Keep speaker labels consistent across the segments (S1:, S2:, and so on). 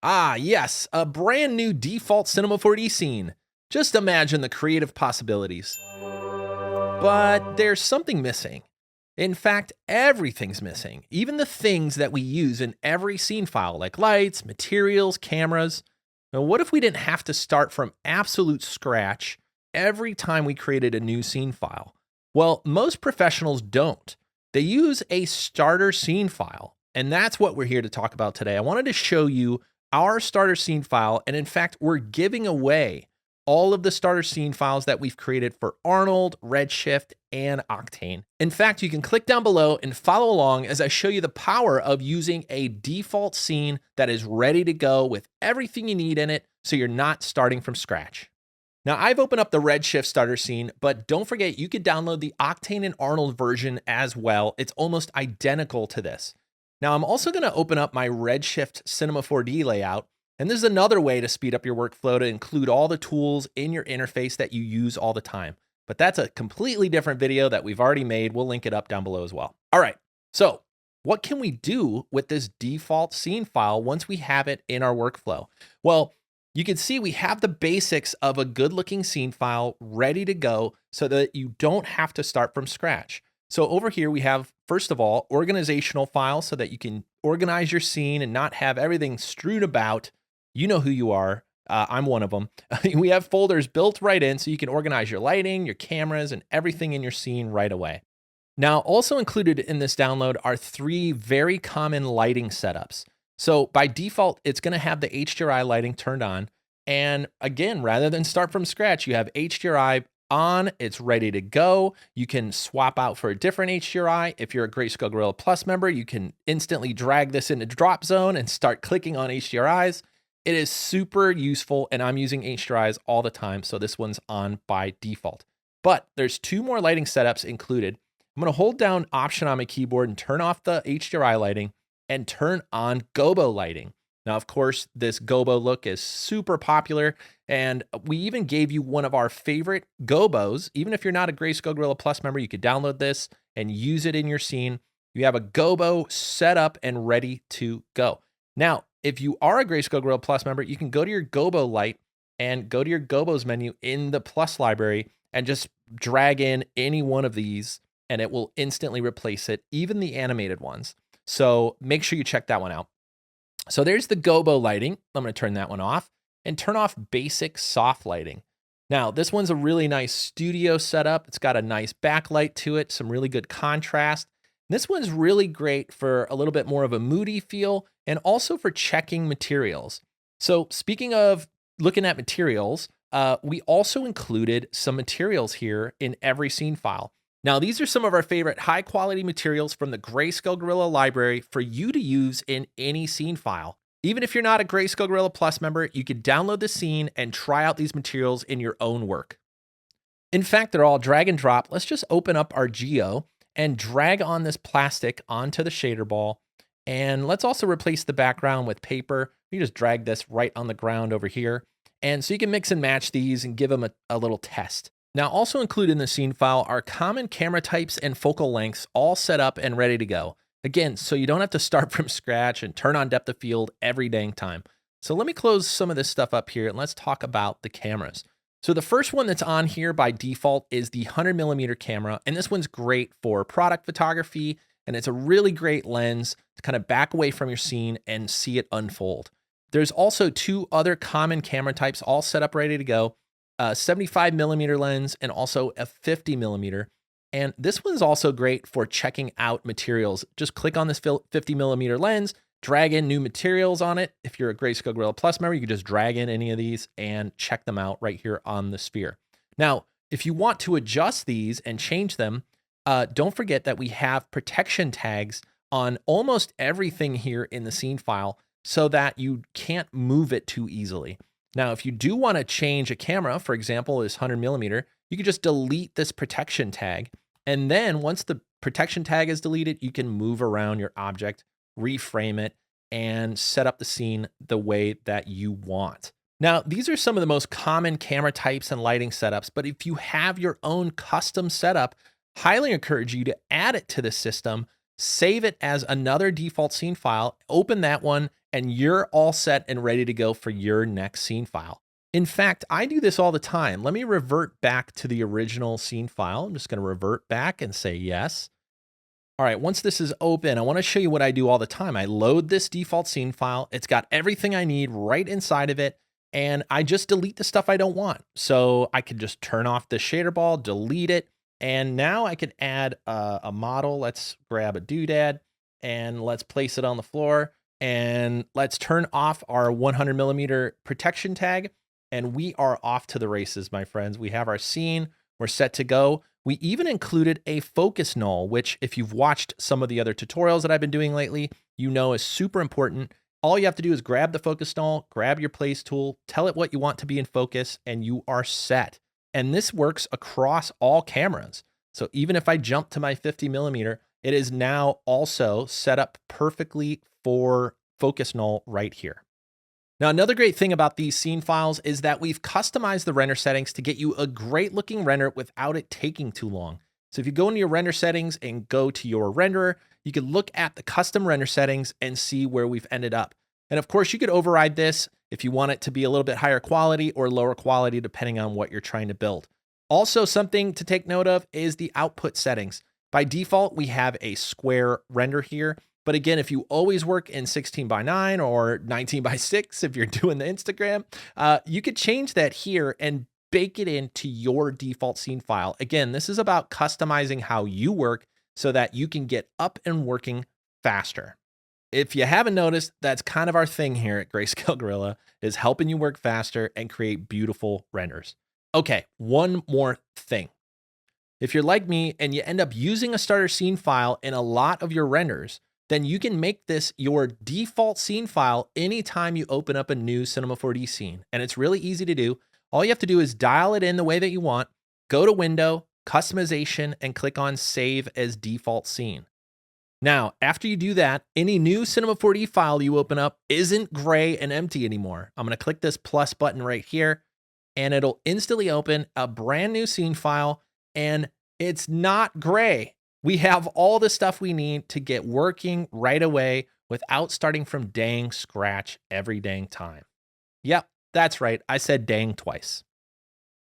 S1: Ah, yes, a brand new default Cinema 4D scene. Just imagine the creative possibilities. But there's something missing. In fact, everything's missing, even the things that we use in every scene file, like lights, materials, cameras. Now, what if we didn't have to start from absolute scratch every time we created a new scene file? Well, most professionals don't. They use a starter scene file, and that's what we're here to talk about today. I wanted to show you our starter scene file, and in fact, we're giving away all of the starter scene files that we've created for Arnold, Redshift, and Octane. In fact, you can click down below and follow along as I show you the power of using a default scene that is ready to go with everything you need in it so you're not starting from scratch. Now, I've opened up the Redshift starter scene, but don't forget you could download the Octane and Arnold version as well. It's almost identical to this. Now, I'm also going to open up my Redshift Cinema 4D layout. And this is another way to speed up your workflow to include all the tools in your interface that you use all the time. But that's a completely different video that we've already made. We'll link it up down below as well. All right, so what can we do with this default scene file once we have it in our workflow? Well, you can see we have the basics of a good looking scene file ready to go so that you don't have to start from scratch. So over here we have, first of all, organizational files so that you can organize your scene and not have everything strewn about. You know who you are. I'm one of them. We have folders built right in so you can organize your lighting, your cameras, and everything in your scene right away. Now, also included in this download are 3 very common lighting setups. So by default, it's going to have the HDRI lighting turned on. And again, rather than start from scratch, you have HDRI on, it's ready to go. You can swap out for a different HDRI. If you're a Greyscalegorilla Plus member, you can instantly drag this into drop zone and start clicking on HDRIs. It is super useful, and I'm using HDRIs all the time, so this one's on by default. But there's 2 more lighting setups included. I'm going to hold down Option on my keyboard and turn off the HDRI lighting and turn on GoBo lighting. Now, of course, this GoBo look is super popular, and we even gave you one of our favorite GoBos. Even if you're not a Greyscalegorilla Plus member, you could download this and use it in your scene. You have a GoBo set up and ready to go. Now, if you are a Greyscalegorilla Plus member, you can go to your GoBo light and go to your GoBos menu in the Plus library and just drag in any one of these, and it will instantly replace it, even the animated ones. So make sure you check that one out. So there's the GoBo lighting. I'm going to turn that one off and turn off basic soft lighting. Now, this one's a really nice studio setup. It's got a nice backlight to it, some really good contrast. This one's really great for a little bit more of a moody feel and also for checking materials. So speaking of looking at materials, we also included some materials here in every scene file. Now, these are some of our favorite high quality materials from the Greyscalegorilla library for you to use in any scene file. Even if you're not a Greyscalegorilla Plus member, you can download the scene and try out these materials in your own work. In fact, they're all drag and drop. Let's just open up our geo and drag on this plastic onto the shader ball. And let's also replace the background with paper. You just drag this right on the ground over here. And so you can mix and match these and give them a little test. Now, also included in the scene file are common camera types and focal lengths all set up and ready to go. Again, so you don't have to start from scratch and turn on depth of field every dang time. So let me close some of this stuff up here and let's talk about the cameras. So the first one that's on here by default is the 100mm camera, and this one's great for product photography, and it's a really great lens to kind of back away from your scene and see it unfold. There's also 2 other common camera types all set up ready to go, a 75mm lens and also a 50mm. And this one's also great for checking out materials. Just click on this 50mm lens, drag in new materials on it. If you're a Greyscalegorilla Plus member, you can just drag in any of these and check them out right here on the sphere. Now, if you want to adjust these and change them, don't forget that we have protection tags on almost everything here in the scene file so that you can't move it too easily. Now, if you do want to change a camera, for example, this 100mm, you can just delete this protection tag. And then once the protection tag is deleted, you can move around your object, reframe it, and set up the scene the way that you want. Now, these are some of the most common camera types and lighting setups, but if you have your own custom setup, highly encourage you to add it to the system, save it as another default scene file, open that one, and you're all set and ready to go for your next scene file. In fact, I do this all the time. Let me revert back to the original scene file. I'm just going to revert back and say yes. All right, once this is open, I want to show you what I do all the time. I load this default scene file. It's got everything I need right inside of it, and I just delete the stuff I don't want. So I can just turn off the shader ball, delete it, and now I can add a model. Let's grab a doodad, and let's place it on the floor, and let's turn off our 100 millimeter protection tag. And we are off to the races, my friends. We have our scene, we're set to go. We even included a focus null, which if you've watched some of the other tutorials that I've been doing lately, you know is super important. All you have to do is grab the focus null, grab your place tool, tell it what you want to be in focus, and you are set. And this works across all cameras. So even if I jump to my 50 millimeter, it is now also set up perfectly for focus null right here. Now, another great thing about these scene files is that we've customized the render settings to get you a great looking render without it taking too long. So if you go into your render settings and go to your renderer, you can look at the custom render settings and see where we've ended up. And of course, you could override this if you want it to be a little bit higher quality or lower quality, depending on what you're trying to build. Also, something to take note of is the output settings. By default, we have a square render here. But again, if you always work in 16:9 or 19:6, if you're doing the Instagram, you could change that here and bake it into your default scene file. Again, this is about customizing how you work so that you can get up and working faster. If you haven't noticed, that's kind of our thing here at Greyscalegorilla, is helping you work faster and create beautiful renders. Okay, one more thing. If you're like me and you end up using a starter scene file in a lot of your renders, then you can make this your default scene file anytime you open up a new Cinema 4D scene. And it's really easy to do. All you have to do is dial it in the way that you want, go to Window, Customization, and click on Save as Default Scene. Now, after you do that, any new Cinema 4D file you open up isn't gray and empty anymore. I'm going to click this plus button right here, and it'll instantly open a brand new scene file, and it's not gray. We have all the stuff we need to get working right away without starting from dang scratch every dang time. Yep, that's right. I said dang twice.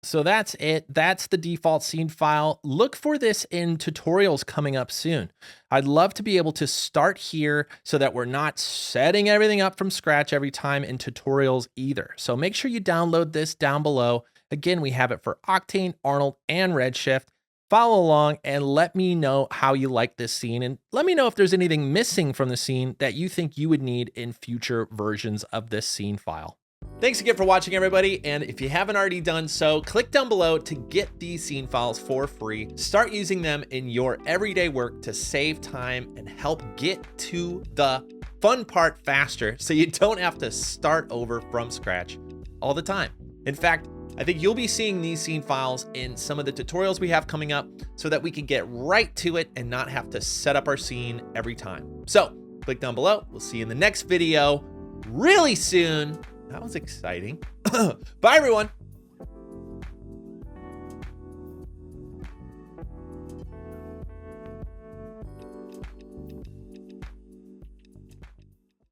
S1: So that's it. That's the default scene file. Look for this in tutorials coming up soon. I'd love to be able to start here so that we're not setting everything up from scratch every time in tutorials either. So make sure you download this down below. Again, we have it for Octane, Arnold, and Redshift. Follow along and let me know how you like this scene, and let me know if there's anything missing from the scene that you think you would need in future versions of this scene file. Thanks again for watching, everybody, and if you haven't already done so, click down below to get these scene files for free. Start using them in your everyday work to save time and help get to the fun part faster so you don't have to start over from scratch all the time. In fact, I think you'll be seeing these scene files in some of the tutorials we have coming up so that we can get right to it and not have to set up our scene every time. So click down below. We'll see you in the next video really soon. That was exciting. Bye, everyone.